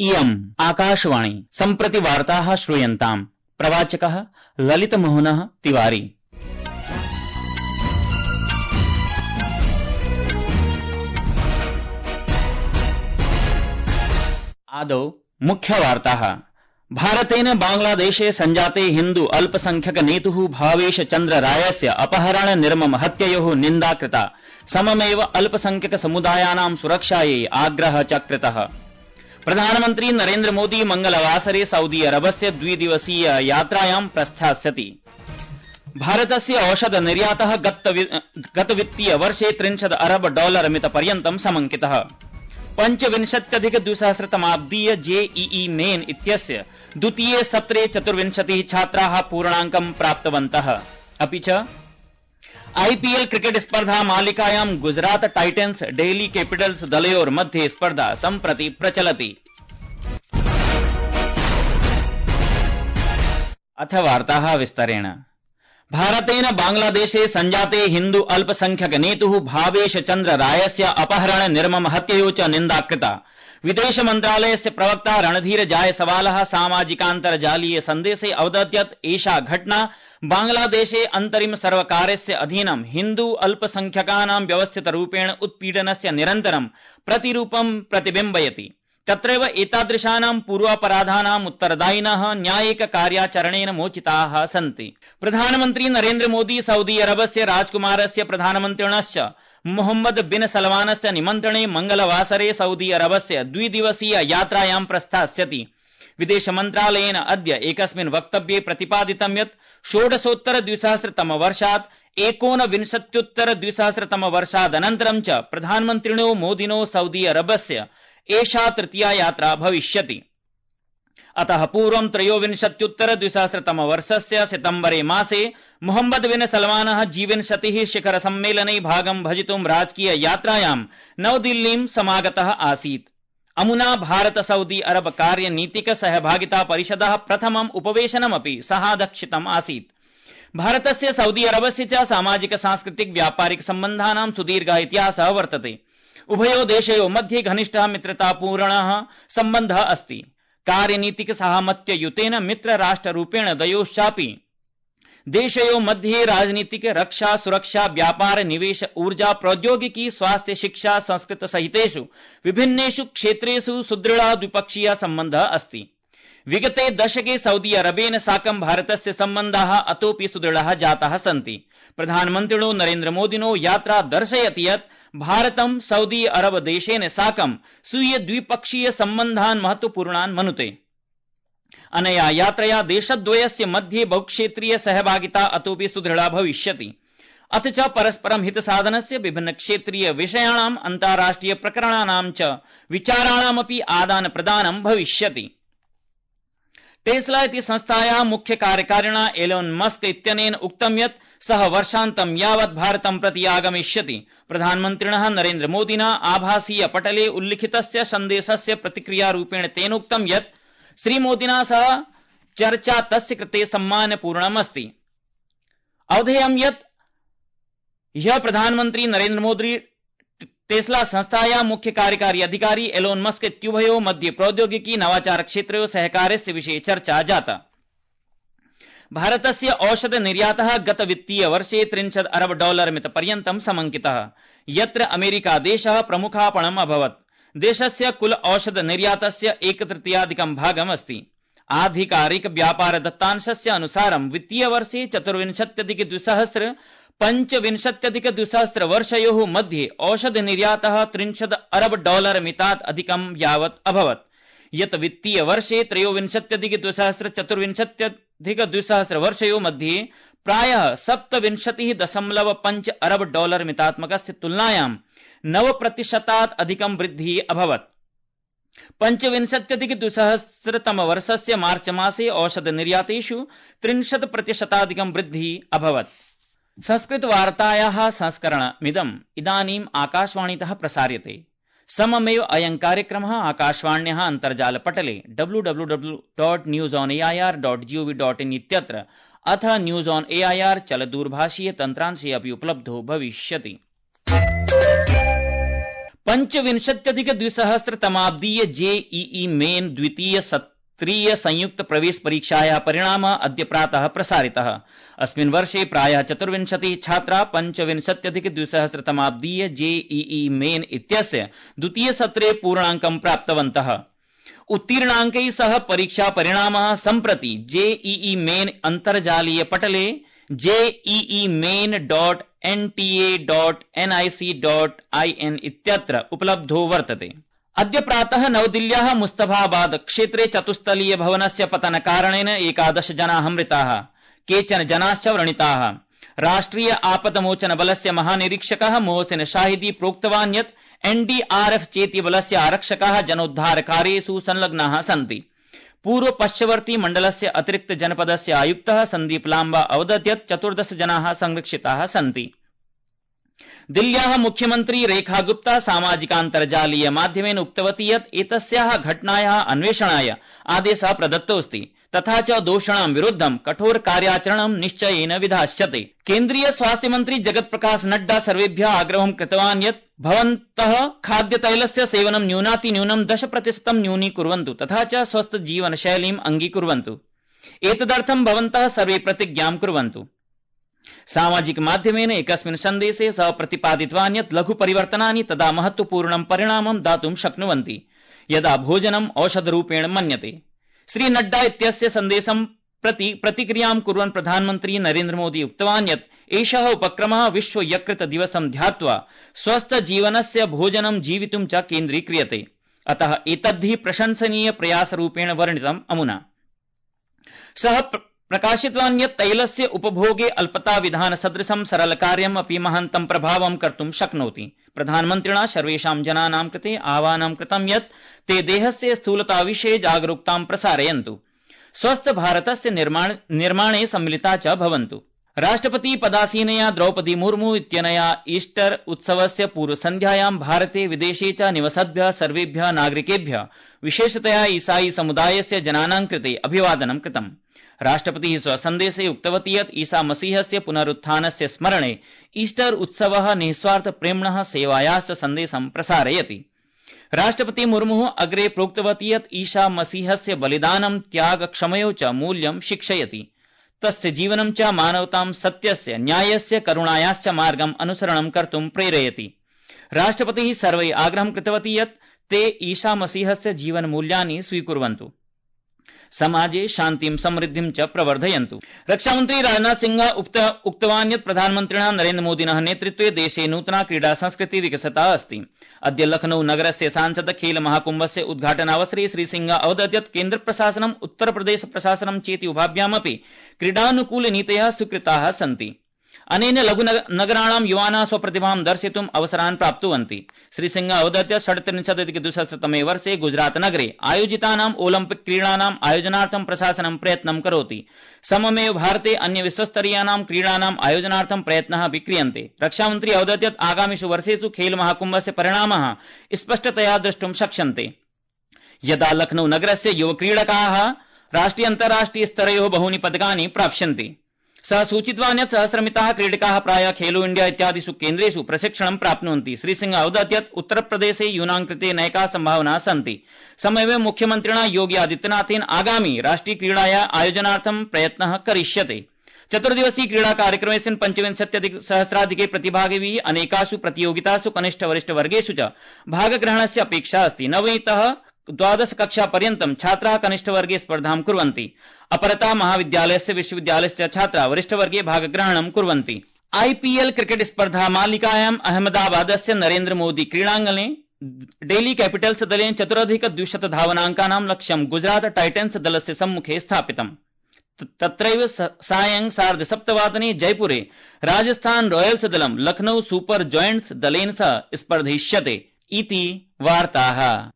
इयम् आकाशवाणी सम्प्रति वार्ताः श्रूयन्ताम्। प्रवाचकः ललितमोहनः तिवारी। आदौ मुख्यवार्ताः। भारतेन बांग्लादेशे संजाते हिन्दू अल्पसंख्यक नेतुः भावेश चन्द्र रायस्य अपहरण निर्मम हत्ययोः निन्दा कृता। सममेव अल्पसंख्यक समुदायानां सुरक्षायै आग्रहः च कृतः। प्रधानमन्त्री नरेन्द्र मोदी मंगलवासरे सऊदी अरबस्य द्विदिवसीय यात्रायां प्रस्थास्यति। भारतस्य औषध निर्यातः गत वित्तीय वर्षे $30 अरब मितपर्यन्तं समङ्कितः। 25,200तमाब्दीय जेईई मेन इत्यस्य द्वितीये सत्रे 24 छात्राः पूर्णाङ्कं प्राप्तवन्तः। अपि च आईपीएल क्रिकेट स्पर्धा मालिकायां गुजरात टाइटन्स डेल्ही कैपिटल्स दलयोर्मध्ये स्पर्धा सम्प्रति प्रचलति। अथ वार्ताः विस्तरेण। भारतेन बांग्लादेशे संजाते हिन्दू अल्पसंख्यक नेतुः भावेश चन्द्र रायस्य अपहरण निर्मम हत्ययोः च निन्दा कृता। विदेश मन्त्रालयस्य प्रवक्ता रणधीर जायसवालः सामाजिकान्तर्जालीय सन्देशे अवदत् यत् एषा घटना बांग्लादेशे अन्तरिम सर्वकारस्य अधीनं हिन्दू अल्पसंख्यकानां व्यवस्थितरूपेण उत्पीडनस्य निरन्तरं प्रतिरूपं प्रतिबिम्बयति। तत्रैव एतादृशानां पूर्वापराधानाम् उत्तरदायिनः न्यायिक कार्याचरणेन मोचिताः सन्ति। प्रधानमन्त्री नरेन्द्र मोदी सऊदी अरबस्य राजकुमारस्य प्रधानमन्त्रिणश्च मोहम्मद बिन सलमानस्य निमन्त्रणे मंगलवासरे सऊदी अरबस्य द्विदिवसीय यात्रायां प्रस्थास्यति। विदेश मन्त्रालयेन अद्य एकस्मिन् वक्तव्ये प्रतिपादितं यत् 16-द्विसहस्रतम वर्षात् 19-द्विसहस्रतम वर्षादनन्तरं च प्रधानमन्त्रिणो मोदिनो सऊदी अरबस्य एषा तृतीया यात्रा भविष्यति। अतः पूर्वं 23-द्विसहस्रतम वर्षस्य सितम्बरे मासे मोहम्मद बिन सलमानः G20 शिखर सम्मेलने भागं भजितुं राजकीय यात्रायां नवदिल्लीं समागतः आसीत्। अमुना भारत सऊदी अरब कार्यनीतिक सहभागिता परिषदः प्रथमम् उपवेशनमपि सहाध्यक्षितम् आसीत्। भारतस्य सऊदी अरबस्य च सामाजिक सांस्कृतिक व्यापारिक सम्बन्धानां सुदीर्घः इतिहासः वर्तते। उभयोः देशयोः मध्ये घनिष्ठः मित्रतापूर्णः सम्बन्धः अस्ति। कार्यनीतिक साहमत्ययुतेन मित्रराष्ट्ररूपेण द्वयोश्चापि देशयोः मध्ये राजनीतिक रक्षा सुरक्षा व्यापार निवेश ऊर्जा प्रौद्योगिकी स्वास्थ्य शिक्षा संस्कृत सहितेषु विभिन्नेषु क्षेत्रेषु सुदृढः द्विपक्षीयः सम्बन्धः अस्ति। विगते दशके सऊदी अरबेन साकं भारतस्य सम्बन्धाः अतोपि सुदृढाः जाताः सन्ति। प्रधानमन्त्रिणो नरेन्द्र मोदिनो यात्रा दर्शयति यत् भारतं सऊदी अरब देशेन साकं स्वीय द्विपक्षीय सम्बन्धान् महत्वपूर्णान् मनुते। अनया यात्रया देशद्वयस्य मध्ये बहुक्षेत्रीय सहभागिता अतोपि सुदृढा भविष्यति। अथ च परस्परं हितसाधनस्य विभिन्न क्षेत्रीय विषयाणाम् अन्ताराष्ट्रिय प्रकरणानां च विचाराणामपि आदान प्रदानं भविष्यति। टेस्ला इति संस्थायाः मुख्य कार्यकारिणा एलोन मस्क इत्यनेन उक्तं यत् सः वर्षान्तं यावत् भारतं प्रति आगमिष्यति। प्रधानमन्त्रिणः नरेन्द्र मोदिना आभासीय पटले उल्लिखितस्य सन्देशस्य प्रतिक्रियारूपेण तेन उक्तं यत् श्रीमोदिना सह चर्चा तस्य कृते सम्मानपूर्णमस्ति। अवधेयं यत् ह्यः प्रधानमन्त्री नरेन्द्र मोदी टेस्ला संस्थायाः मुख्य कार्यकारी अधिकारी एलोन मस्क इत्युभयोः मध्ये प्रौद्योगिकी नवाचार क्षेत्रयोः सहकारस्य विषये चर्चा जाता। भारतस्य औषध निर्यातः गत वित्तीय वर्षे $30 अरब मितपर्यन्तं समङ्कितः, यत्र अमेरिका देशः प्रमुखापणम् अभवत्। देशस्य कुल औषध निर्यातस्य 1/3 भागम् अस्ति। आधिकारिक व्यापार दत्तांशस्य अनुसारं वित्तीय वर्षे 24-25-द्विसहस्र वर्षयोः मध्ये औषध निर्यातः $30 अरब मितात् अधिकं यावत् अभवत्, यत् वित्तीय वर्षे 23-24 वर्षयोः मध्ये प्रायः $27.5 अरब मितात्मकस्य तुलनायां 9% अधिकं वृद्धिः अभवत्। 25-द्विसहस्रतम वर्षस्य मार्च मासे औषध निर्यातेषु 30% वृद्धिः अभवत्। संस्कृत वार्तायाः संस्करणमिदम् इदानीम् आकाशवाणीतः प्रसार्यते। सममेव अयं कार्यक्रमः आकाशवाण्याः अन्तर्जालपटले www.newsonair.gov.in इत्यत्र अथ न्यूज ऑन एआईआर चलदूरभाषीय तन्त्रांशे अपि उपलब्धो भविष्यति। पंचविंशत्यधिक-द्विसहस्रतमाब्दीय जेईई मेन द्वितीय सत्रीय संयुक्त प्रवेश परीक्षायाः परिणामः अद्य प्रातः प्रसारितः। अस्मिन् वर्षे प्रायः 24 छात्राः पंचविंशत्यधिक-द्विसहस्रतमाब्दीय जेईई मेन इत्यस्य द्वितीय सत्रे पूर्णाङ्कं प्राप्तवन्तः। उत्तीर्णाङ्कैः सह परीक्षा परिणामः सम्प्रति जेईई मेन अन्तर्जालीय पटले jee.nta.nic.in इत्यत्र उपलब्धो वर्तते। अद्य प्रातः नवदिल्ल्याः मुस्तफाबाद क्षेत्रे चतुस्तलीय भवनस्य पतनकारणेन 11 जनाः मृताः, केचन जनाश्च व्रणिताः। राष्ट्रिय आपदमोचन बलस्य महानिरीक्षकः मोहसिन शाहिदी प्रोक्तवान् यत् एनडीआरएफ चेति बलस्य आरक्षकाः जनोद्धारकार्येषु संलग्नाः सन्ति। पूर्व पश्चिमवर्ती मण्डलस्य अतिरिक्त जनपदस्य आयुक्तः सन्दीप लाम्बा अवदत् यत् 14 जनाः संरक्षिताः सन्ति। दिल्ल्याः मुख्यमन्त्री रेखा गुप्ता सामाजिकान्तर्जालीय माध्यमेन उक्तवती यत् एतस्याः घटनायाः अन्वेषणाय आदेशः प्रदत्तोऽस्ति, तथा च दोषिणां विरुद्धं कठोर कार्याचरणं निश्चयेन विधास्यते। केन्द्रीय स्वास्थ्य मन्त्री जगत प्रकाश नड्डा सर्वेभ्यः आग्रहं कृतवान् यत् भवन्तः खाद्यतैलस्य सेवनं न्यूनातिन्यूनं 10% न्यूनीकुर्वन्तु, तथा च स्वस्थ जीवनशैलीम् अङ्गीकुर्वन्तु। एतदर्थं भवन्तः सर्वे प्रतिज्ञां कुर्वन्तु। सामाजिक माध्यमेन एकस्मिन् सन्देशे सः प्रतिपादितवान् यत् लघु परिवर्तनानि तदा महत्वपूर्णं परिणामं दातुं शक्नुवन्ति यदा भोजनम् औषधरूपेण मन्यते। श्री नड्डा इत्यस्य सन्देशं प्रति प्रतिक्रियां कुर्वन् प्रधानमन्त्री नरेन्द्र मोदी उक्तवान् यत् एषः उपक्रमः विश्व यकृत दिवसं ध्यात्वा स्वस्थ जीवनस्य भोजनं जीवितुं च केन्द्रीक्रियते, अतः एतद्धि प्रशंसनीय प्रयासरूपेण वर्णितम् अमुना। सः प्रकाशितवान् यत् तैलस्य उपभोगे अल्पता विधान सदृशं सरल कार्यम् अपि महन्तं प्रभावं कर्तुं शक्नोति। प्रधानमन्त्रिणा सर्वेषां जनानां कृते आह्वानं कृतं यत् ते देहस्य स्थूलता विषये जागरूकतां प्रसारयन्तु, स्वस्थ भारतस्य निर्माणे सम्मिलिता च भवन्तु। राष्ट्रपति पदासीनया द्रौपदी मुर्मू इत्यनया ईस्टर उत्सवस्य पूर्वसन्ध्यायां भारते विदेशे च निवसद्भ्यः सर्वेभ्यः नागरिकेभ्यः विशेषतया ईसाई समुदायस्य जनानां कृते अभिवादनं कृतम्। राष्ट्रपतिः स्वसन्देशे उक्तवती यत् ईसा मसीहस्य पुनरुत्थानस्य स्मरणे ईस्टर उत्सवः निःस्वार्थ प्रेम्णः सेवायाश्च सन्देशं प्रसारयति। राष्ट्रपति मुर्मुः अग्रे प्रोक्तवती यत् ईसा मसीहस्य बलिदानं त्याग क्षमयो च मूल्यं शिक्षयति। तस्य जीवनं च मानवतां सत्यस्य न्यायस्य करुणायाश्च मार्गम् अनुसरणं कर्तुं प्रेरयति। राष्ट्रपतिः सर्वैः आग्रहं कृतवती यत् ते ईसा मसीहस्य जीवनमूल्यानि स्वीकुर्वन्तु, समाजे शान्तिं समृद्धिं च प्रवर्धयन्तु। रक्षामन्त्री राजनाथ सिंह उक्तवान् यत् प्रधानमन्त्रिणा नरेन्द्र मोदिनः नेतृत्वे देशे नूतना क्रीडा संस्कृतिः विकसिता अस्ति। अद्य लखनऊ नगरस्य सांसद खेल महाकुम्भस्य उद्घाटनावसरे श्री सिंह अवदत् यत् केन्द्र प्रशासनम् उत्तर प्रदेश प्रशासनं चेति उभाभ्यामपि क्रीडानुकूल नीतयः स्वीकृताः सन्ति। अनेन लघुनगराणां युवानः स्वप्रतिभां दर्शयितुम् अवसरान् प्राप्नुवन्ति। श्री सिंह अवदत् यत् 37-2023 वर्षे गुजरात नगरे आयोजितानाम् ओलम्पिक क्रीडानाम् आयोजनार्थं प्रशासनं प्रयत्नं करोति। सममेव भारते अन्य विश्वस्तरीयानां क्रीडानाम् आयोजनार्थं प्रयत्नः अपि क्रियन्ते। रक्षामन्त्री अवदत् यत् आगामिषु वर्षेषु खेल महाकुम्भस्य परिणामः स्पष्टतया द्रष्टुं शक्यन्ते। यदा लखनऊ नगरस्य युवक्रीडकाः राष्ट्रिय अन्ताराष्ट्रिय स्तरयोः बहूनि पदकानि प्राप्स्यन्ति। सः सूचितवान् यत् सहस्रमिताः क्रीडकाः प्रायः खेलो इंडिया इत्यादिषु केन्द्रेषु प्रशिक्षणं प्राप्नुवन्ति। श्री सिंह अवदत् यत् उत्तरप्रदेशे यूनां कृते नैकाः सम्भावनाः सन्ति। सममेव मुख्यमन्त्रिणा योगी आदित्यनाथेन आगामी राष्ट्रिय क्रीडाया आयोजनार्थं प्रयत्नः करिष्यते। चतुर्दिवसीय क्रीडा कार्यक्रमेऽस्मिन् 25,000 प्रतिभागिभिः अनेकासु प्रतियोगितासु कनिष्ठ वरिष्ठ वर्गेषु च भागग्रहणस्य अपेक्षा अस्ति। नवमीतः 12 कक्षा पर्यन्तं छात्राः कनिष्ठवर्गे स्पर्धां कुर्वन्ति। अपरतः महाविद्यालयस्य विश्वविद्यालयस्य छात्राः वरिष्ठवर्गे भागग्रहणं कुर्वन्ति। आईपीएल क्रिकेट स्पर्धा मालिकायाम् अहमदाबादस्य नरेन्द्र मोदी क्रीडाङ्गणे डेल्ही कैपिटल्स दलेन 4,200 धावनाङ्कानां लक्ष्यं गुजरात टाइटन्स दलस्य सम्मुखे स्थापितम्। तत्रैव सायं 7:30 जयपुरे राजस्थान रॉयल्स दलं लखनऊ सुपर जायंट्स दलेन सह स्पर्धिष्यते इति वार्ताः।